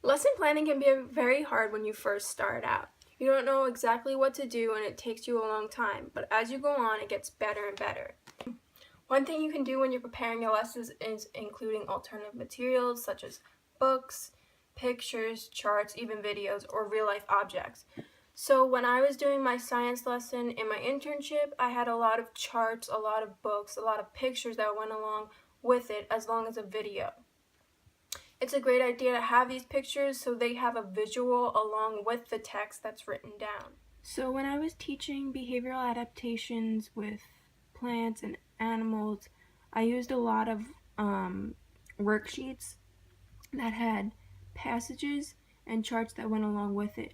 Lesson planning can be very hard when you first start out. You don't know exactly what to do and it takes you a long time, but as you go on, it gets better and better. One thing you can do when you're preparing your lessons is including alternative materials such as books, pictures, charts, even videos, or real-life objects. So when I was doing my science lesson in my internship, I had a lot of charts, a lot of books, a lot of pictures that went along with it, as long as a video. It's a great idea to have these pictures so they have a visual along with the text that's written down. So when I was teaching behavioral adaptations with plants and animals, I used a lot of worksheets that had passages and charts that went along with it.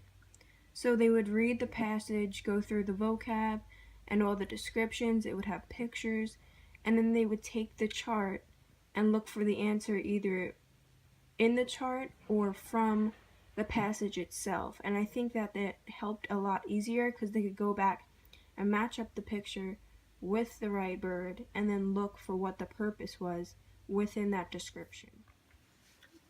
So they would read the passage, go through the vocab and all the descriptions, it would have pictures, and then they would take the chart and look for the answer either in the chart or from the passage itself. And I think that helped a lot easier because they could go back and match up the picture with the right bird and then look for what the purpose was within that description.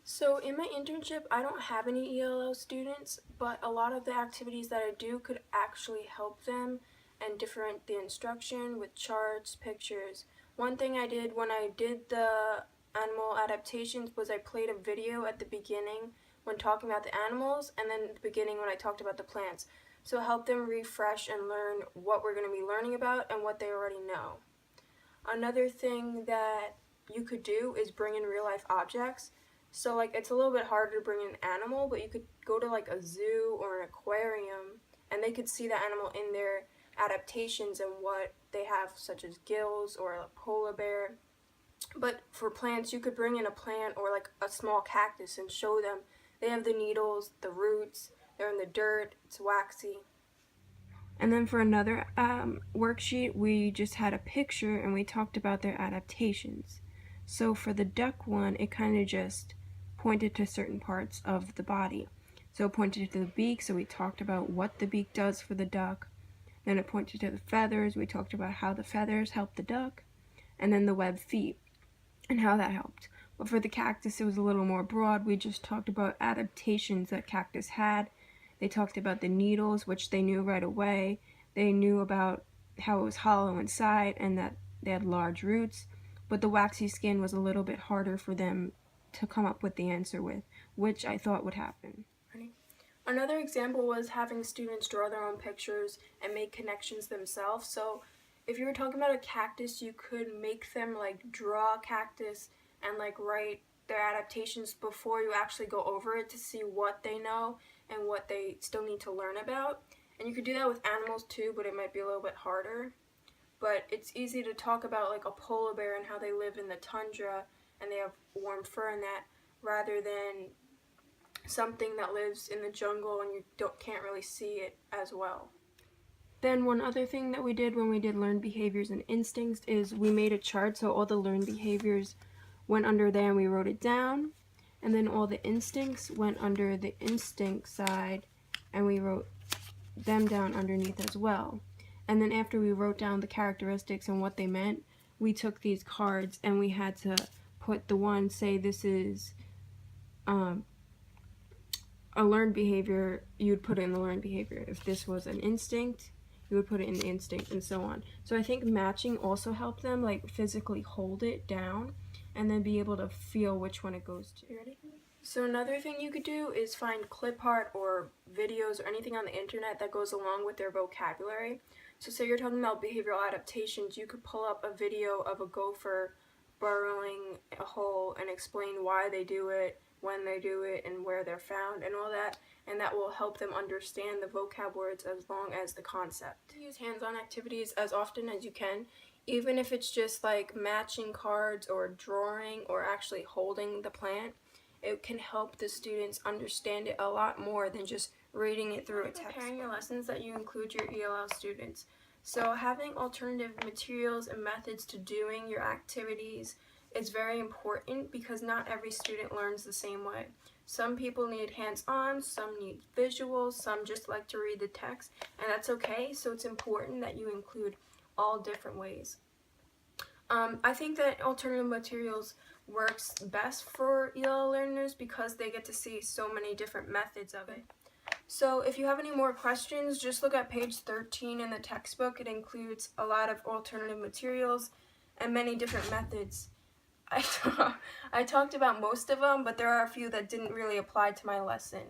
So in my internship, I don't have any ELL students, but a lot of the activities that I do could actually help them and different the instruction with charts, pictures. One thing I did when I did the animal adaptations was I played a video at the beginning when talking about the animals and then at the beginning when I talked about the plants. So it helped them refresh and learn what we're going to be learning about and what they already know. Another thing that you could do is bring in real life objects. So like it's a little bit harder to bring in an animal, but you could go to like a zoo or an aquarium and they could see the animal in their adaptations and what they have, such as gills or a polar bear. But for plants, you could bring in a plant or like a small cactus and show them they have the needles, the roots, they're in the dirt, it's waxy. And then for another worksheet, we just had a picture and we talked about their adaptations. So for the duck one, it kind of just pointed to certain parts of the body. So it pointed to the beak, so we talked about what the beak does for the duck. Then it pointed to the feathers, we talked about how the feathers help the duck. And then the webbed feet and how that helped. But for the cactus, it was a little more broad. We just talked about adaptations that cactus had. They talked about the needles, which they knew right away. They knew about how it was hollow inside and that they had large roots. But the waxy skin was a little bit harder for them to come up with the answer with, which I thought would happen. Another example was having students draw their own pictures and make connections themselves. So if you were talking about a cactus, you could make them like draw a cactus and like write their adaptations before you actually go over it to see what they know and what they still need to learn about. And you could do that with animals too, but it might be a little bit harder. But it's easy to talk about like a polar bear and how they live in the tundra and they have warm fur and that, rather than something that lives in the jungle and you can't really see it as well. Then one other thing that we did when we did learned behaviors and instincts is we made a chart, so all the learned behaviors went under there and we wrote it down, and then all the instincts went under the instinct side and we wrote them down underneath as well. And then after we wrote down the characteristics and what they meant, we took these cards and we had to put the one, say this is a learned behavior, you'd put it in the learned behavior. If this was an instinct, you would put it in the instinct, and so on. So I think matching also helped them like physically hold it down and then be able to feel which one it goes to. You ready? So another thing you could do is find clip art or videos or anything on the internet that goes along with their vocabulary. So say you're talking about behavioral adaptations, you could pull up a video of a gopher burrowing a hole and explain why they do it, when they do it, and where they're found and all that, and that will help them understand the vocab words as long as the concept. Use hands-on activities as often as you can, even if it's just like matching cards or drawing or actually holding the plant. It can help the students understand it a lot more than just reading it through a text. Preparing your lessons that you include your ELL students. So having alternative materials and methods to doing your activities is very important because not every student learns the same way. Some people need hands-on, some need visuals, some just like to read the text, and that's okay. So it's important that you include all different ways. I think that alternative materials works best for ELL learners because they get to see so many different methods of it. So if you have any more questions, just look at page 13 in the textbook. It includes a lot of alternative materials and many different methods. I talked about most of them, but there are a few that didn't really apply to my lesson.